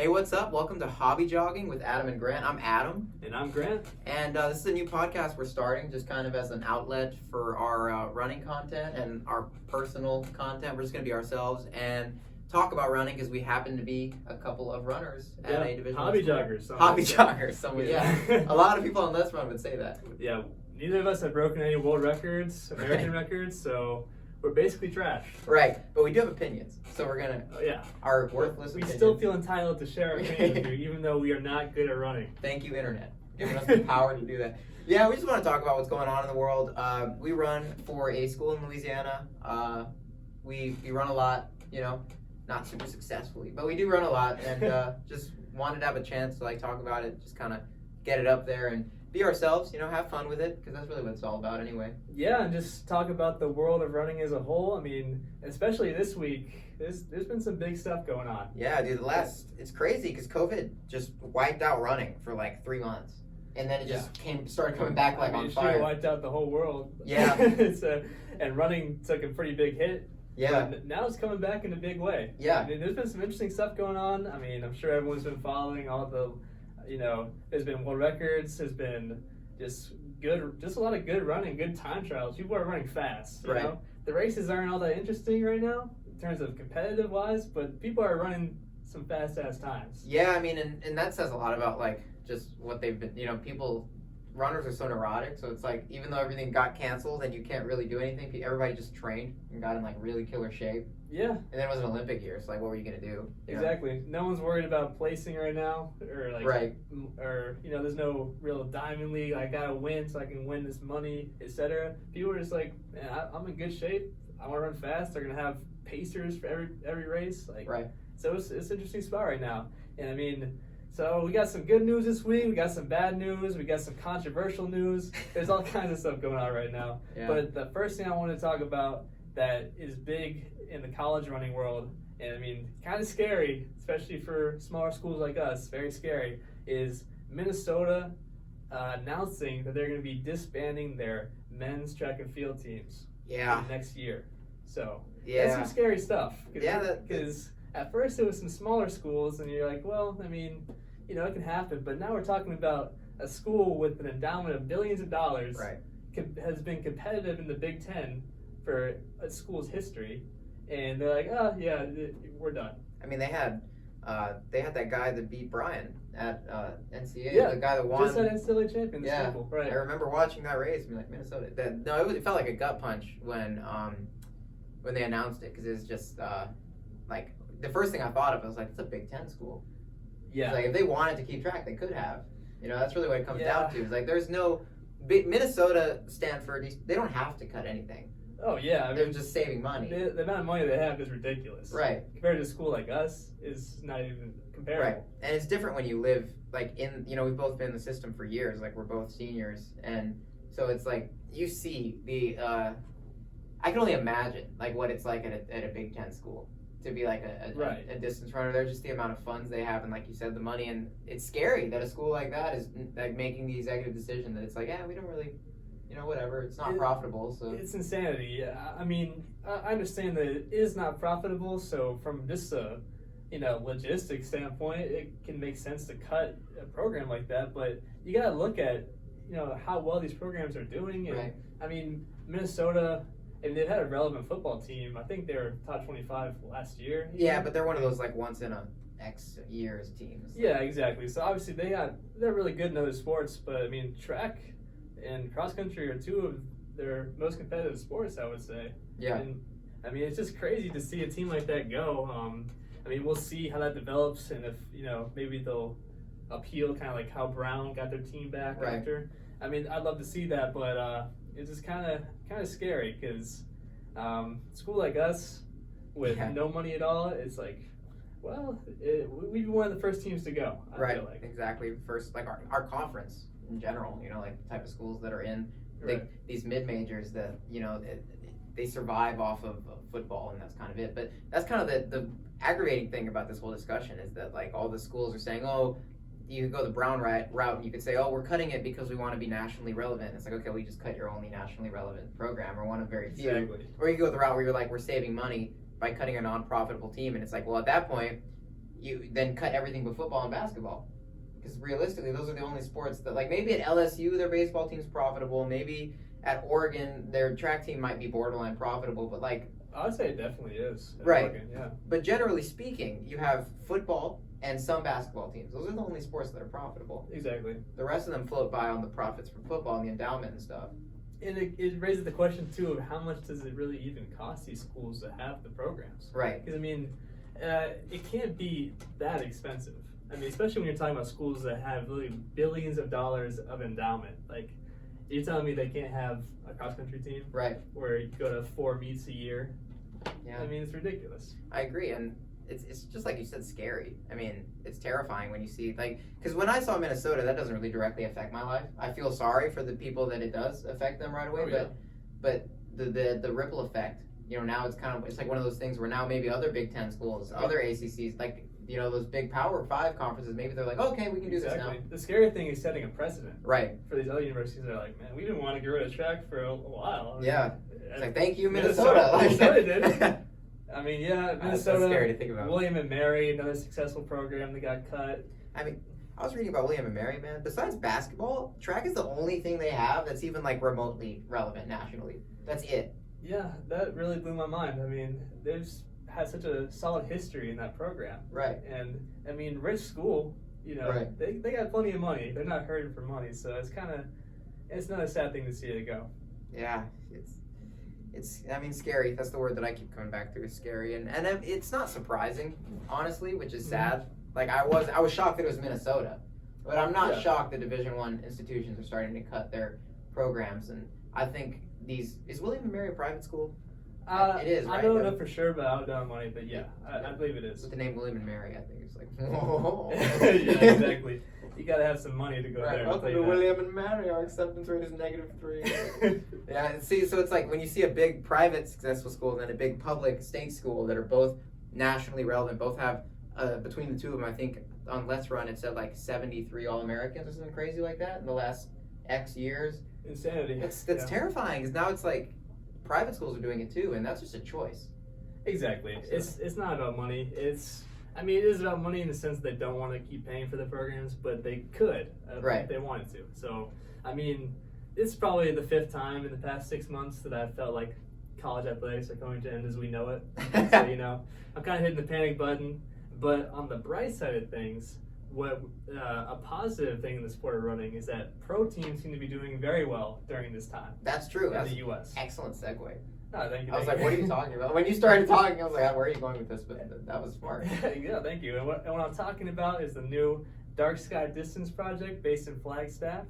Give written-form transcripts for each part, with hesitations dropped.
Hey, what's up? Welcome to Hobby Jogging with Adam and Grant. I'm Adam. And I'm Grant. And this is a new podcast we're starting just kind of as an outlet for our running content and our personal content. We're just going to be ourselves and talk about running because we happen to be a couple of runners at a division. Hobby joggers. Hobby joggers. Someone, yeah. A lot of people on Let's Run would say that. Yeah, neither of us have broken any world records, American records, so we're basically trash. Right, but we do have opinions, so we're going to, our worthless We opinions. still feel entitled to share our opinions with you, even though we are not good at running. Thank you, Internet, giving us the power to do that. Yeah, we just want to talk about what's going on in the world. We run for a school in Louisiana. We run a lot, not super successfully, but we do run a lot, and just wanted to have a chance to talk about it, just kind of get it up there and be ourselves, have fun with it, because that's really what it's all about anyway. Yeah, and just talk about the world of running as a whole. I mean, especially this week, there's been some big stuff going on. Yeah, dude, it's crazy because COVID just wiped out running for 3 months. And then it just started coming back on fire. It wiped out the whole world. Yeah. And running took a pretty big hit. Yeah. But now it's coming back in a big way. Yeah. I mean, there's been some interesting stuff going on. I mean, I'm sure everyone's been following all the, there's been world records. There's been just a lot of good running, good time trials. People are running fast. You know? The races aren't all that interesting right now in terms of competitive wise, but people are running some fast ass times. Yeah, I mean, and that says a lot about just what they've been, runners are so neurotic, so it's even though everything got canceled and you can't really do anything, everybody just trained and got in really killer shape. Yeah. And then it was an Olympic year, so what were you gonna do? Exactly. No one's worried about placing right now, or there's no real diamond league. I gotta win so I can win this money, etc. People are just man, I'm in good shape. I want to run fast. They're gonna have pacers for every race. So it's an interesting spot right now, and I mean. So we got some good news this week, we got some bad news, we got some controversial news. There's all kinds of stuff going on right now. Yeah. But the first thing I want to talk about that is big in the college running world, and I mean, kind of scary, especially for smaller schools like us, very scary, is Minnesota announcing that they're going to be disbanding their men's track and field teams next year. So that's some scary stuff. Because at first it was some smaller schools, and you're well, I mean, it can happen. But now we're talking about a school with an endowment of billions of dollars, has been competitive in the Big Ten for a school's history, and they're we're done. I mean, they had that guy that beat Brian at NCAA, the guy that won. Just had NCAA champion. Right. I remember watching that race and be Minnesota. It felt like a gut punch when they announced it, because it was just the first thing I thought of was it's a Big Ten school. Yeah. If they wanted to keep track, they could have. That's really what it comes down to. It's there's no Minnesota, Stanford. They don't have to cut anything. Oh yeah, I they're mean, just saving money. The amount of money they have is ridiculous. Right. Compared to a school like us, is not even comparable. Right. And it's different when you live in. We've both been in the system for years. We're both seniors, and so it's you see the. I can only imagine what it's like at a Big Ten school. To be a distance runner. There's just the amount of funds they have, and like you said, the money, and it's scary that a school like that is making the executive decision that it's we don't really, whatever, it's not profitable. So it's insanity. I mean, I understand that it is not profitable. So from just a logistics standpoint, it can make sense to cut a program like that. But you got to look at how well these programs are doing. And I mean, Minnesota. And they've had a relevant football team. I think they were top 25 last year. Yeah, but they're one of those once in a X years teams. Yeah, exactly. So obviously they're really good in other sports, but I mean track and cross country are two of their most competitive sports, I would say. Yeah. And I mean it's just crazy to see a team like that go. I mean we'll see how that develops, and if maybe they'll appeal kind of how Brown got their team back after. I mean I'd love to see that, but. It's just kind of scary because school like us with no money at all, it's we'd be one of the first teams to go. I feel like. Exactly. First, our conference in general, the type of schools that are in these mid majors that they survive off of football, and that's kind of it. But that's kind of the aggravating thing about this whole discussion is that all the schools are saying, oh. You go the Brown route, and you could say, "Oh, we're cutting it because we want to be nationally relevant." It's okay, we just cut your only nationally relevant program, or one of very few. Exactly. Or you go the route where you're we're saving money by cutting a non-profitable team, and it's well, at that point, you then cut everything but football and basketball. Because realistically, those are the only sports that, like, maybe at LSU their baseball team's profitable. Maybe at Oregon their track team might be borderline profitable. But like, I would say it definitely is. At right. Oregon, yeah. But generally speaking, you have football and some basketball teams. Those are the only sports that are profitable. Exactly. The rest of them float by on the profits from football and the endowment and stuff. And it raises the question too of how much does it really even cost these schools to have the programs? Right. Because I mean, it can't be that expensive. I mean, especially when you're talking about schools that have really billions of dollars of endowment. Like, you're telling me they can't have a cross country team, right? Where you go to 4 meets a year. Yeah. I mean, it's ridiculous. I agree, and it's just like you said, scary. I mean, it's terrifying when you see, like, because when I saw Minnesota, that doesn't really directly affect my life. I feel sorry for the people that it does affect them right away, but the ripple effect, you know, now it's like one of those things where now maybe other Big Ten schools, other ACCs, like, you know, those big Power 5 conferences, maybe they're like, okay, we can do this now. The scary thing is setting a precedent. Right. For these other universities that are like, man, we didn't want to get rid of track for a while. Yeah. It's like, thank you, Minnesota. Minnesota did. I mean, yeah, Minnesota. That's scary to think about. William and Mary, another successful program that got cut. I mean, I was reading about William and Mary, man. Besides basketball, track is the only thing they have that's even like remotely relevant nationally. That's it. Yeah, that really blew my mind. I mean, they've had such a solid history in that program. Right. And I mean, rich school, you know, right. they got plenty of money. They're not hurting for money, so it's not a sad thing to see it go. Yeah, it's I mean, scary. That's the word that I keep coming back to, is scary. And it's not surprising, honestly, which is sad. Like, I was shocked that it was Minnesota, but I'm not shocked that Division I institutions are starting to cut their programs. And I think is William and Mary a private school? It is, right? I don't know for sure, but I don't know money. But yeah, I believe it is. With the name William and Mary, I think it's like, whoa. Yeah, exactly. You gotta have some money to go there. Welcome to William and Mary. Our acceptance rate is -3. Yeah, see, so it's like when you see a big private successful school and then a big public state school that are both nationally relevant, both have between the two of them, I think on Let's Run it said like 73 All-Americans or something crazy like that in the last X years. Insanity. That's terrifying, because now it's like private schools are doing it too, and that's just a choice. Exactly. So. It's not about money. I mean, it is about money in the sense that they don't want to keep paying for the programs, but they could if they wanted to. So, I mean, it's probably the 5th time in the past 6 months that I've felt like college athletics are going to end as we know it. So, you know, I'm kind of hitting the panic button. But on the bright side of things, what a positive thing in the sport of running is that pro teams seem to be doing very well during this time. That's true. In That's the U.S. Excellent segue. Oh, thank you. I was like, what are you talking about? When you started talking, I was like, where are you going with this? But that was smart. Yeah, thank you. And what I'm talking about is the new Dark Sky Distance project based in Flagstaff.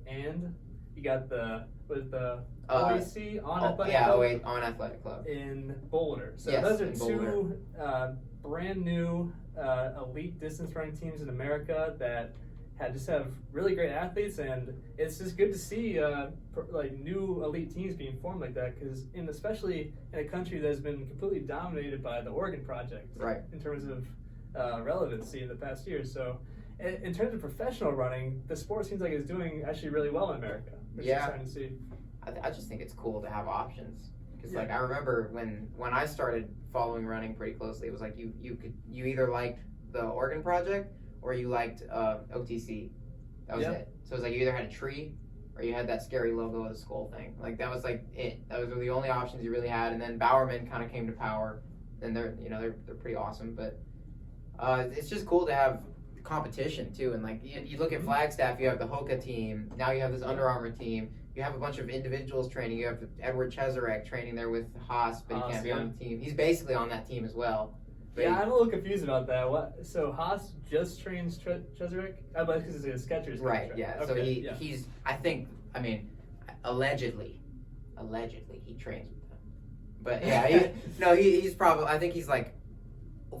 And you got the OAC on Athletic Club. On Athletic Club. In Boulder. So yes, those are two brand new elite distance running teams in America that just have really great athletes, and it's just good to see like new elite teams being formed like that, because especially in a country that's been completely dominated by the Oregon Project, right, in terms of relevancy in the past years. So in terms of professional running, the sport seems like it's doing actually really well in America, which is exciting to see. I just think it's cool to have options, because like I remember when I started following running pretty closely, it was like you either liked the Oregon Project or you liked OTC. That was it. So it was like you either had a tree or you had that scary logo of the skull thing. Like that was like it. Those were the only options you really had. And then Bowerman kind of came to power. And they're pretty awesome. But it's just cool to have competition too. And like you look at Flagstaff, you have the Hoka team. Now you have this Under Armour team. You have a bunch of individuals training. You have Edward Cheserek training there with Haas, but he can't be on the team. He's basically on that team as well. But I'm a little confused about that. So Haas just trains Cheserek? I bet because it's a Skechers. Right. Yeah. Okay, so he's. I think. I mean, allegedly, he trains with them. But yeah, he's probably. I think he's like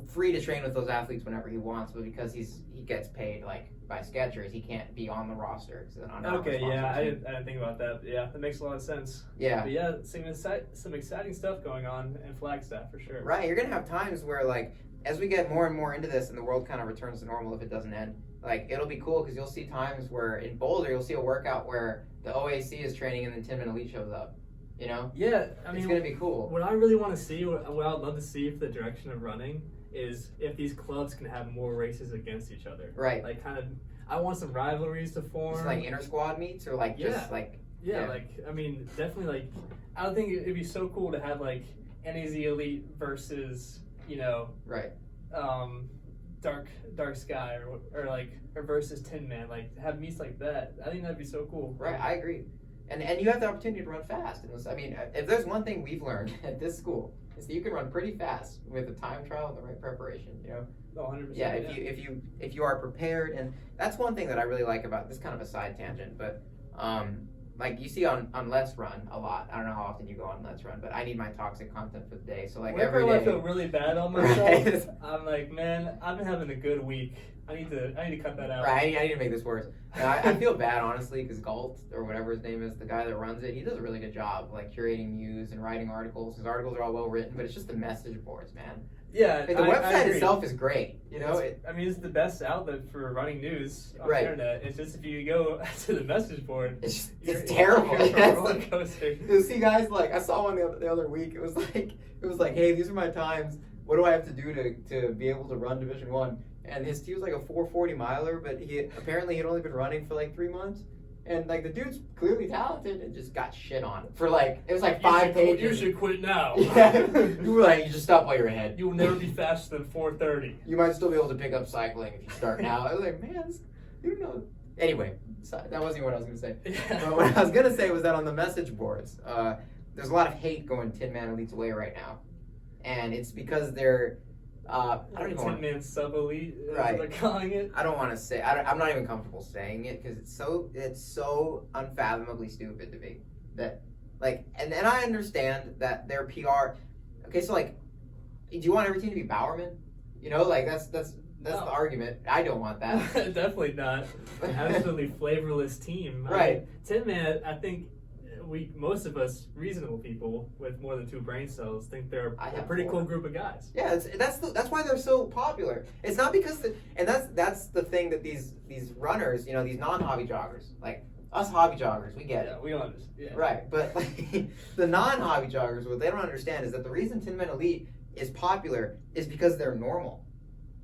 free to train with those athletes whenever he wants, but because he gets paid like by Skechers, he can't be on the roster. Okay. Yeah. I didn't think about that. But yeah, that makes a lot of sense. Yeah. But yeah, some exciting stuff going on in Flagstaff for sure. Right. You're gonna have times where like as we get more and more into this and the world kind of returns to normal, if it doesn't end, like it'll be cool because you'll see times where in Boulder you'll see a workout where the OAC is training and then Tinman Elite shows up. You know? Yeah. I mean, it's gonna be cool. What I really want to see, what I'd love to see for the direction of running, is if these clubs can have more races against each other. Right. Like kind of, I want some rivalries to form. Just like inter squad meets or like just like. Yeah, like, I mean, definitely, like, I would think it'd be so cool to have, like, NAZ Elite versus, you know, right. Dark Sky or versus Tin Man, like, have meets like that. I think that'd be so cool. Right, I agree. And you have the opportunity to run fast. And I mean, if there's one thing we've learned at this school, is that you can run pretty fast with the time trial and the right preparation, you know? Oh, 100%. Yeah, if you are prepared, and that's one thing that I really like about this, kind of a side tangent, but like you see on Let's Run a lot. I don't know how often you go on Let's Run, but I need my toxic content for the day. So like whenever every day, I feel really bad on myself, right. I'm like, man, I've been having a good week. I need to cut that out. Right, I need to make this worse. And I feel bad, honestly, because Galt, or whatever his name is, the guy that runs it, he does a really good job, like curating news and writing articles. His articles are all well written, but it's just the message boards, man. Yeah, like, the website itself is great. You know, I mean, it's the best outlet for running news on right. the internet. It's just if you go to the message board, it's terrible. Roller coaster. You see, guys, like I saw one the other week. It was like, hey, these are my times. What do I have to do to be able to run Division I? And he was like a 4:40 miler, but he'd only been running for like 3 months. And like the dude's clearly talented and just got shit on for like it was like 5 pages. You should quit now. Yeah, you were like, you just stop while you're ahead. You will never be faster than 4:30. You might still be able to pick up cycling if you start now. I was like, man, you know. Anyway, so that wasn't what I was gonna say. Yeah. But what I was gonna say was that on the message boards, there's a lot of hate going Tin Man Elite's way right now, and it's because they're. I don't even Tin Man Sub Elite, right. They're calling it. I don't want to say. I'm not even comfortable saying it because it's so unfathomably stupid to me that like and I understand that their PR. Okay, so like, do you want every team to be Bowerman? You know, like that's the argument. I don't want that. Definitely not. Absolutely flavorless team. Right. I mean, Tin Man, I think. Most of us reasonable people with more than 2 brain cells think they're a pretty 4. cool group of guys. Yeah, that's why they're so popular. It's not because that's the thing that these runners, you know, these non-hobby joggers, like us hobby joggers, we get it. Yeah, we don't understand. Yeah. Right, but like the non-hobby joggers, what they don't understand is that the reason Tin Man Elite is popular is because they're normal.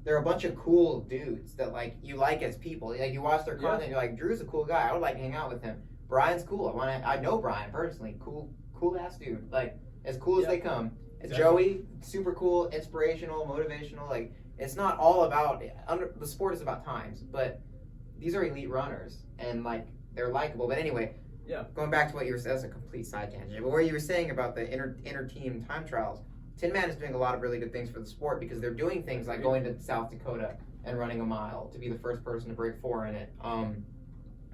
They're a bunch of cool dudes that like you like as people. Like you watch their content, you're like, Drew's a cool guy. I would like to hang out with him. Brian's cool. I know Brian personally. Cool ass dude. Like as cool as they come. Exactly. Joey, super cool, inspirational, motivational. Like it's not all about the sport is about times, but these are elite runners and like they're likable. But anyway, going back to what you were saying, that's a complete side tangent. But what you were saying about the inter team time trials, Tin Man is doing a lot of really good things for the sport because they're doing things like going to South Dakota and running a mile to be the first person to break 4 in it.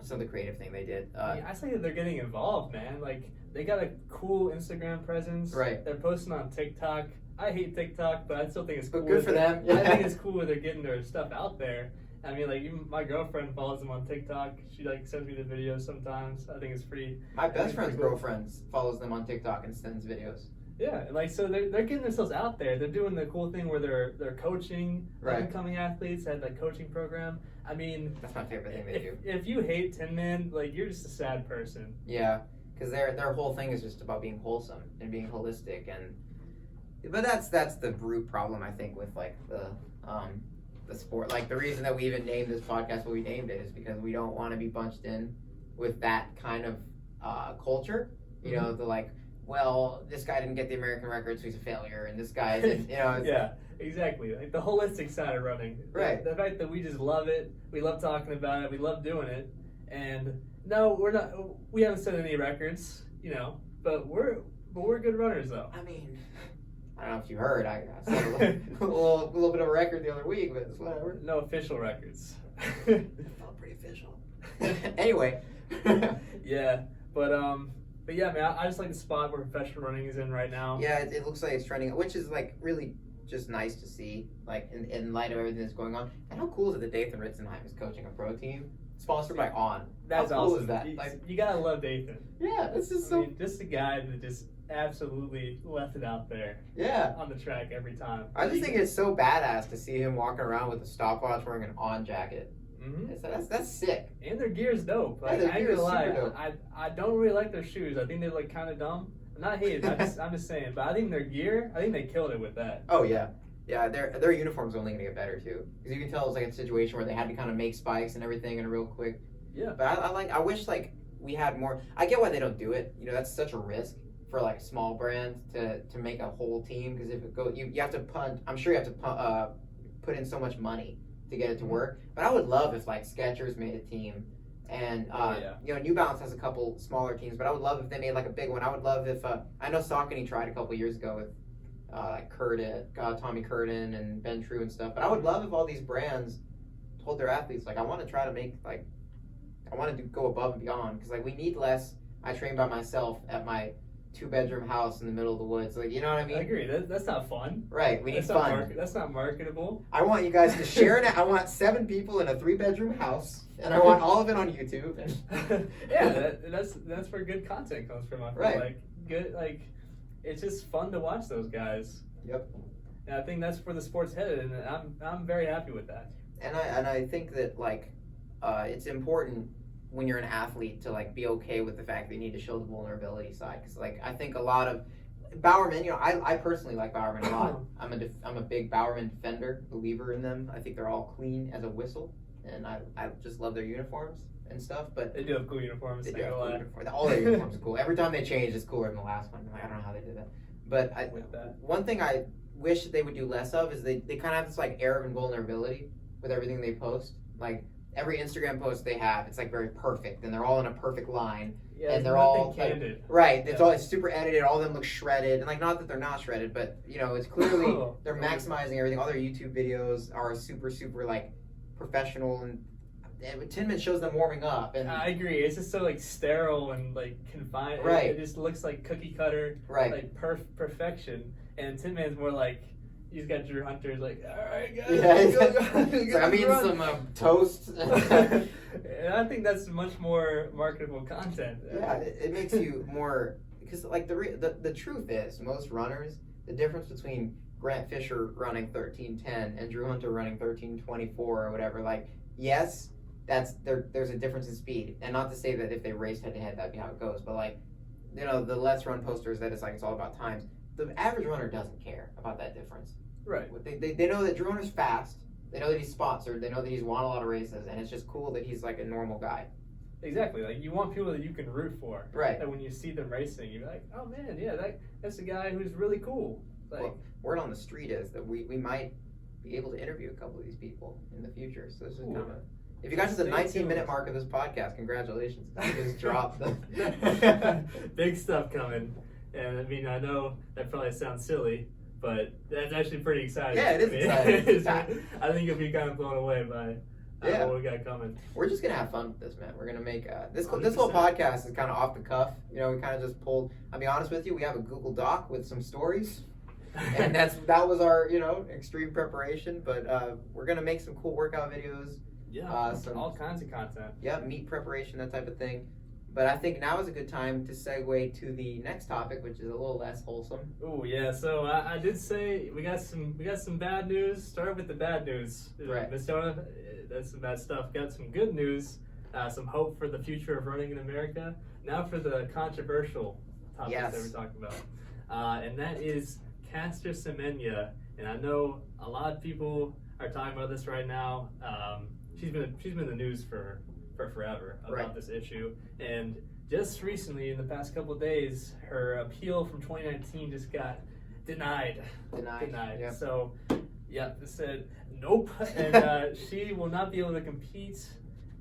So the creative thing they did. I say that they're getting involved, man. Like they got a cool Instagram presence. Right. They're posting on TikTok. I hate TikTok, but I still think it's cool. But good for them. Yeah. I think it's cool that they're getting their stuff out there. I mean, like even my girlfriend follows them on TikTok. She like sends me the videos sometimes. I think it's pretty. My best friend's girlfriend follows them on TikTok and sends videos. Yeah, like so they're getting themselves out there. They're doing the cool thing where they're coaching incoming athletes at the coaching program. I mean, that's my favorite thing they do. If you hate Tin Man, like you're just a sad person. Yeah, because their whole thing is just about being wholesome and being holistic, but that's the root problem I think with like the sport. Like the reason that we even named this podcast what we named it is because we don't want to be bunched in with that kind of culture. You know, the like. Well, this guy didn't get the American record, so he's a failure, and this guy didn't, you know. Yeah, exactly. Like the holistic side of running. Right. The fact that we just love it, we love talking about it, we love doing it, and no, we haven't set any records, you know, but we're good runners though. I mean, I don't know if you heard, I set a little bit of a record the other week, but it's whatever. No official records. It felt pretty official. Anyway. Yeah, but yeah, man, I just like the spot where professional running is in right now. Yeah, it looks like it's trending, which is like really just nice to see, like in light of everything that's going on. And how cool is it that Dathan Ritzenheim is coaching a pro team sponsored by On? That's how cool awesome. Is that? Like, you gotta love Dathan. Yeah, this is I mean, just a guy that just absolutely left it out there. Yeah. On the track every time. I just think it's so badass to see him walking around with a stopwatch wearing an On jacket. Mm-hmm. That's sick. And their gear's dope. Like, yeah, I ain't gonna lie. I don't really like their shoes. I think they're like kind of dumb. I'm not hating. I'm just saying. But I think their gear. I think they killed it with that. Oh yeah, Yeah, their uniform's only gonna get better too, because you can tell it was like a situation where they had to kind of make spikes and everything in a real quick. Yeah. But I wish like we had more. I get why they don't do it. You know, that's such a risk for like small brands to make a whole team, because if it goes, you have to punt. I'm sure you have to put in so much money to get it to work. But I would love if like Skechers made a team, and you know, New Balance has a couple smaller teams. But I would love if they made like a big one. I would love if I know Saucony tried a couple years ago with like Tommy Curtin and Ben True and stuff. But I would love if all these brands told their athletes like, I want to try to make like, I want to go above and beyond, because like we need less. I train by myself at my 2-bedroom house in the middle of the woods. Like, you know what I mean? I agree. That's not fun. Right. We need fun. That's not marketable. I want you guys to share it. I want 7 people in a 3-bedroom house, and I want all of it on YouTube. Yeah, that's where good content comes from. I feel like good, like it's just fun to watch those guys. Yep. And I think that's where the sport's headed, and I'm very happy with that. And I think that like it's important when you're an athlete to like be okay with the fact that you need to show the vulnerability side, because like I think a lot of Bowerman, you know, I personally like Bowerman a lot. I'm a big Bowerman defender, believer in them. I think they're all clean as a whistle, and I just love their uniforms and stuff. But they do have cool uniforms. They do have cool uniforms. All their uniforms are cool. Every time they change, it's cooler than the last one. Like, I don't know how they did that. But one thing I wish they would do less of is they kind of have this like air of invulnerability with everything they post. Like every Instagram post they have, it's like very perfect, and they're all in a perfect line. Yeah, and they're all candid. Like, right. It's all super edited. All of them look shredded, and like not that they're not shredded, but you know, it's clearly they're maximizing everything. All their YouTube videos are super like professional, and Tinman shows them warming up. And I agree. It's just so like sterile and like confined. Right. It just looks like cookie cutter. Right. Like perfection. And Tinman's more like, he's got Drew Hunter's like, all right, guys. Yeah, I mean some toast. And I think that's much more marketable content. Yeah, it makes you more, because like the truth is, most runners, the difference between Grant Fisher running 13:10 and Drew Hunter running 13:24 or whatever, like yes, there's a difference in speed, and not to say that if they raced head to head that'd be how it goes, but like, you know, the Let's Run posters that it's like it's all about times. The average runner doesn't care about that difference. Right. They know that Drew Hunter's fast. They know that he's sponsored. They know that he's won a lot of races, and it's just cool that he's like a normal guy. Exactly. Like you want people that you can root for. Right. And when you see them racing, you're like, oh man, yeah, that's a guy who's really cool. Like, well, word on the street is that we might be able to interview a couple of these people in the future. So this is kind of if you got to the 19-minute mark of this podcast, congratulations. You just dropped the big stuff coming. And I mean, I know that probably sounds silly, but that's actually pretty exciting. Yeah, it is exciting. I think you'll be kind of blown away by what we got coming. We're just gonna have fun with this, man. We're gonna make this whole podcast is kind of off the cuff. You know, we kind of just pulled. I'll be honest with you, we have a Google Doc with some stories, and that was our extreme preparation. But we're gonna make some cool workout videos. Yeah, all kinds of content. Yeah, meet preparation, that type of thing. But I think now is a good time to segue to the next topic, which is a little less wholesome. Oh yeah, so I did say we got some bad news. Start with the bad news. Right. Minnesota, that's some bad stuff. Got some good news, some hope for the future of running in America. Now for the controversial topics that we're talking about, and that is Caster Semenya. And I know a lot of people are talking about this right now. She's been in the news for forever about this issue, and just recently in the past couple of days her appeal from 2019 just got denied. Yep. So it said nope, and she will not be able to compete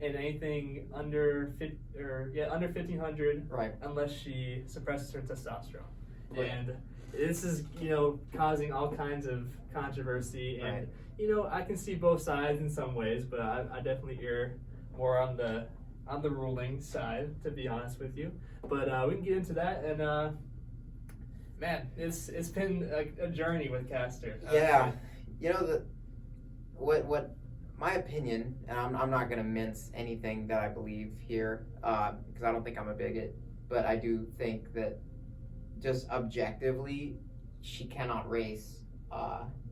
in anything under 1500 unless she suppresses her testosterone. And this is causing all kinds of controversy, and I can see both sides in some ways, but I definitely err more on the ruling side, to be honest with you. But we can get into that, and man, it's been a journey with Caster. Yeah, what my opinion, and I'm not gonna mince anything that I believe here, because I don't think I'm a bigot, but I do think that just objectively, she cannot race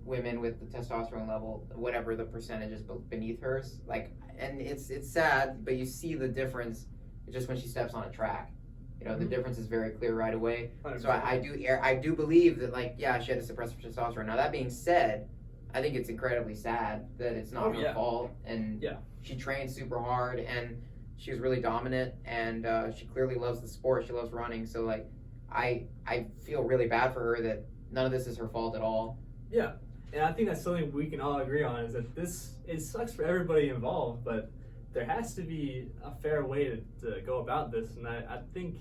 women with the testosterone level, whatever the percentage is beneath hers. Like, and it's sad, but you see the difference just when she steps on a track. The difference is very clear right away. 100%. So I do believe that, like, yeah, she had to suppress her testosterone. Now that being said, I think it's incredibly sad that it's not her fault, and Yeah. she trained super hard, and she was really dominant, and she clearly loves the sport. She loves running, so like I feel really bad for her that none of this is her fault at all. Yeah, and I think that's something we can all agree on, is that it sucks for everybody involved, but there has to be a fair way to go about this, and I think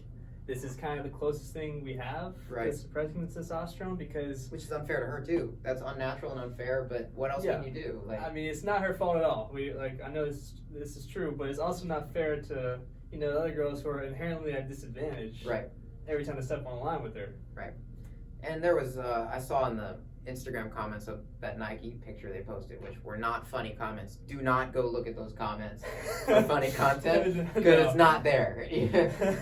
this is kind of the closest thing we have to suppressing the testosterone, because... Which is unfair to her, too. That's unnatural and unfair, but what else can you do? Like, I mean, it's not her fault at all. I know this is true, but it's also not fair to, the other girls who are inherently at disadvantage every time they step on the line with her. Right. And there was, I saw in the Instagram comments of that Nike picture they posted, which were not funny comments. Do not go look at those comments for funny content, because it's not there.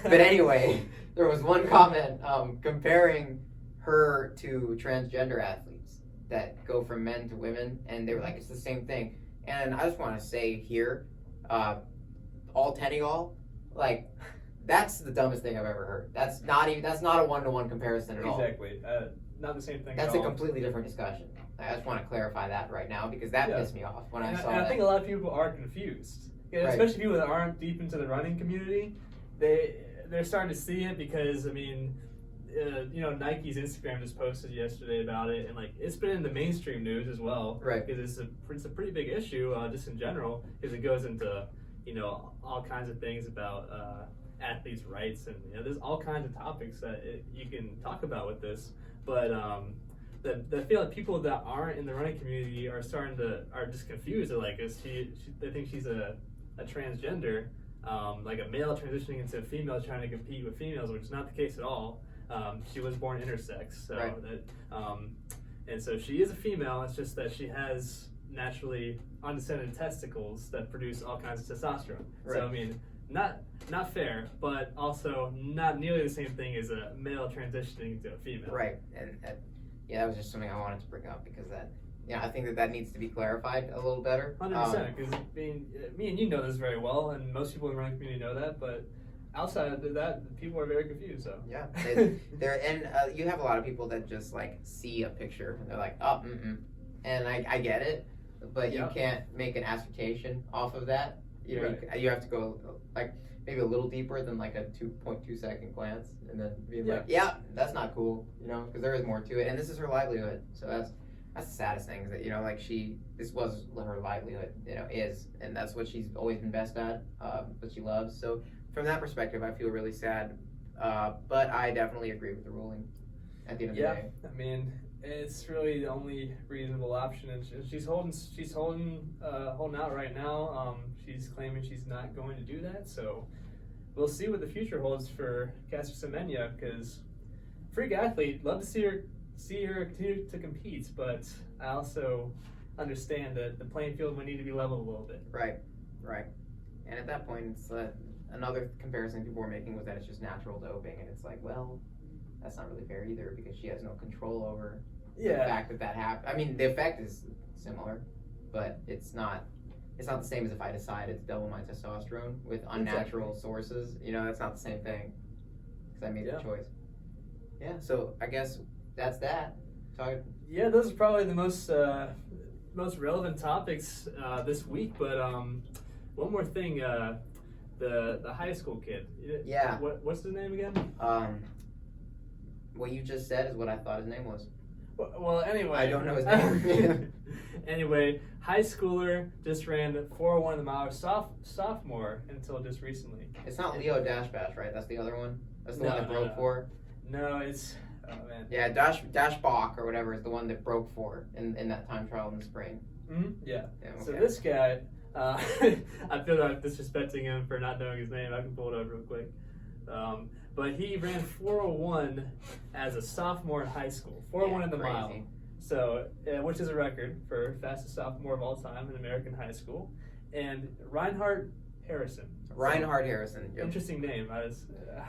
But anyway, there was one comment comparing her to transgender athletes that go from men to women, and they were like, it's the same thing. And I just want to say here, all Tenny-all, like, that's the dumbest thing I've ever heard. That's not a one-to-one comparison at all. Exactly. Not the same thing. That's a completely different discussion. I just want to clarify that right now, because that pissed me off when I saw that. I think a lot of people are confused, especially people that aren't deep into the running community. They're starting to see it because, I mean, Nike's Instagram just posted yesterday about it, and like it's been in the mainstream news as well, because it's a pretty big issue just in general, because it goes into all kinds of things about athletes' rights, and there's all kinds of topics that you can talk about with this. But I feel like people that aren't in the running community are just confused. They're like, they think she's a transgender, like a male transitioning into a female trying to compete with females, which is not the case at all. She was born intersex, so and so she is a female. It's just that she has naturally undescended testicles that produce all kinds of testosterone. So I mean, not fair, but also not nearly the same thing as a male transitioning to a female. Right, and that was just something I wanted to bring up, because I think that needs to be clarified a little better. 100%, because me and you know this very well, and most people in the running community know that, but outside of that, people are very confused. So yeah, you have a lot of people that just like see a picture and they're like, oh, and I get it, but you can't make an assertion off of that. You have to go like maybe a little deeper than like a 2.2 second glance, and then be like, yeah, that's not cool, because there is more to it, and this is her livelihood. So that's the saddest thing, is that like this was her livelihood, is, and that's what she's always been best at, what she loves. So from that perspective, I feel really sad, but I definitely agree with the ruling at the end of the day. I mean, it's really the only reasonable option, and she's holding out right now. She's claiming she's not going to do that, so we'll see what the future holds for Caster Semenya, because freak athlete, love to see her continue to compete, but I also understand that the playing field might need to be leveled a little bit. Right. And at that point, it's another comparison people were making was that it's just natural doping, and it's like, well, that's not really fair either, because she has no control over the fact that happened. I mean, the effect is similar, but it's not the same as if I decided to double my testosterone with unnatural sources. That's not the same thing, because I made the choice. Yeah, so I guess that's that. Yeah, those are probably the most relevant topics this week. But one more thing, the high school kid. Yeah. What's his name again? What you just said is what I thought his name was. Well, anyway. I don't know his name. Anyway, high schooler just ran 4:01 in the mile, sophomore until just recently. It's not Leo Dashbash, right? That's the other one? That's the one that broke 4? No, it's... Oh, man. Yeah, Dashbach or whatever is the one that broke 4 in that time trial in the spring. Mm-hmm. Yeah. Okay. So this guy, I feel like disrespecting him for not knowing his name. I can pull it up real quick. But he ran 4:01 as a sophomore in high school. 4:01 in the mile. So, which is a record for fastest sophomore of all time in American high school. And Reinhard Harrison. Harrison. Yep. Interesting name. It's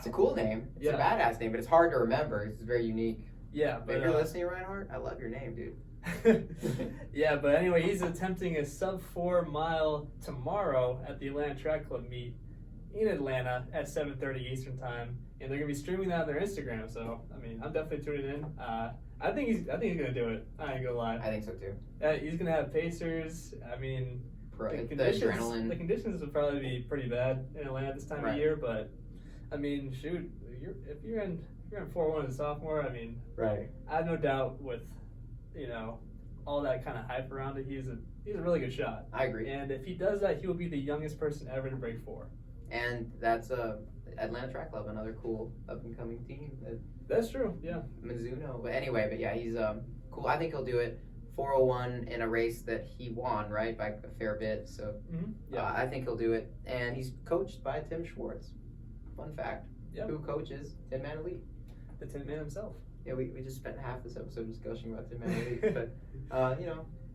a cool name. It's a badass name, but it's hard to remember. It's very unique. Yeah, but if you're listening, Reinhard, I love your name, dude. Yeah, but anyway, he's attempting a sub-4 mile tomorrow at the Atlanta Track Club meet in Atlanta at 7:30 Eastern Time, and they're gonna be streaming that on their Instagram. So, I mean, I'm definitely tuning in. I think he's gonna do it. I ain't gonna lie. I think so too. He's gonna have Pacers. I mean, The the adrenaline. conditions would probably be pretty bad in Atlanta this time of year. But I mean, shoot, if you're in 4-1 as a sophomore, I mean, Right. I have no doubt with all that kind of hype around it. He's a really good shot. I agree. And if he does that, he will be the youngest person ever to break 4. And that's Atlanta Track Club, another cool up and coming team. That's true. Yeah. Mizuno. But anyway, yeah, he's cool. I think he'll do it. 4:01 in a race that he won, right, by a fair bit. So Yeah. I think he'll do it. And he's coached by Tim Schwartz. Fun fact. Yeah. Who coaches Tin Man Elite? The Tin Man himself. Yeah, we just spent half this episode discussing about Tin Man Elite, but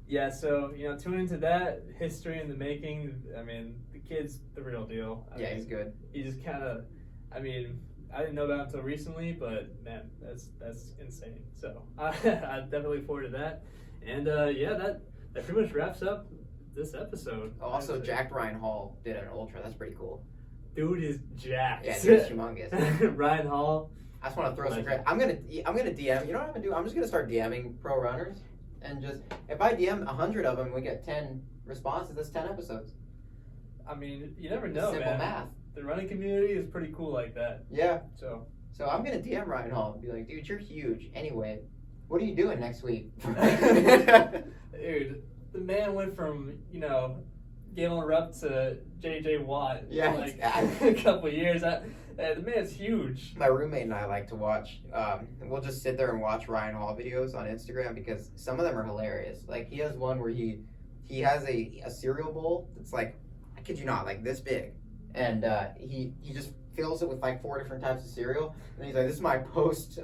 Yeah, so tune into that history in the making. I mean, the kid's the real deal. I mean, he's good. He just kind of, I mean, I didn't know about him until recently, but man, that's insane. So I definitely look forward to that. And that pretty much wraps up this episode. Oh, also, Jack Ryan Hall did an ultra. That's pretty cool. Dude is jacked. Yeah, dude's humongous. Ryan Hall. I just want to throw some credit. I'm gonna DM. You know what I'm gonna do? I'm just gonna start DMing pro runners, and just if I DM 100 of them, we get 10 responses. That's 10 episodes. I mean, you never know, Simple man. math. The running community is pretty cool like that. Yeah. So I'm gonna DM Ryan Hall and be like, dude, you're huge. Anyway, what are you doing next week? Dude, the man went from Galen Rupp to JJ Watt. Yeah, in like exactly. a couple of years. The man's huge. My roommate and I like to watch. We'll just sit there and watch Ryan Hall videos on Instagram because some of them are hilarious. Like he has one where he has a cereal bowl that's like, I kid you not, like this big, and he just fills it with like 4 different types of cereal, and he's like, this is my post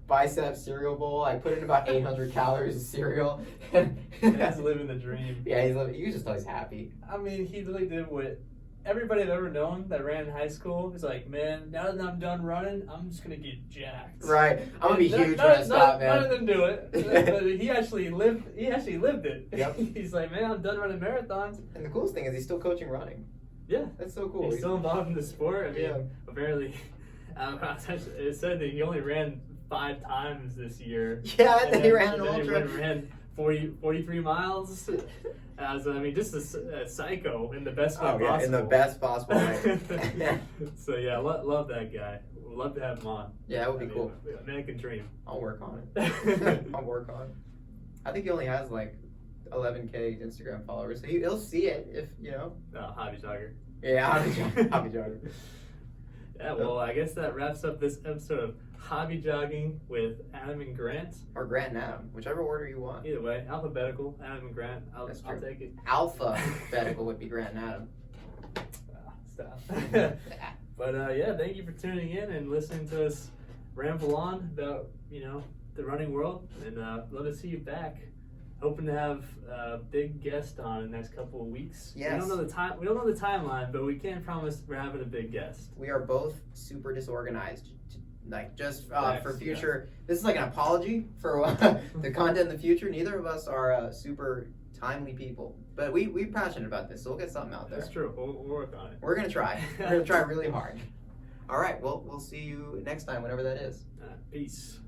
bicep cereal bowl. I put in about 800 calories of cereal. He's living the dream. Yeah, he's just always happy. I mean, he really did what everybody I've ever known that ran in high school is like, man, now that I'm done running, I'm just gonna get jacked. Right. I'm gonna be huge when I stop, man. None of them do it, but he actually lived it. Yep. He's like, man, I'm done running marathons. And the coolest thing is he's still coaching running. Yeah, that's so cool. He's still involved in the sport. I mean, Yeah. apparently, it said that he only ran 5 times this year. Yeah, and then he ran an ultra. He ran 43 miles. So, I mean, just a psycho in the best way possible. Yeah, in the best possible way. So yeah, love that guy. Would love to have him on. Yeah, that would be cool. American dream. I'll work on it. I'll work on it. I think he only has like 11K Instagram followers, so he'll see it if Hobby Jogger. Yeah, hobby jogger. Yeah, well, I guess that wraps up this episode of Hobby Jogging with Adam and Grant. Or Grant and Adam, whichever order you want. Either way, alphabetical, Adam and Grant. I'll take it. Alphabetical would be Grant and Adam. Stop. But thank you for tuning in and listening to us ramble on about the running world, and love to see you back. Hoping to have a big guest on in the next couple of weeks. Yes. We don't know the time. We don't know the timeline, but we can promise we're having a big guest. We are both super disorganized. For future. Yeah. This is like an apology for the content in the future. Neither of us are super timely people, but we're passionate about this, so we'll get something out there. That's true. We'll work on it. We're gonna try. We're gonna try really hard. All right. Well, we'll see you next time, whenever that is. Peace.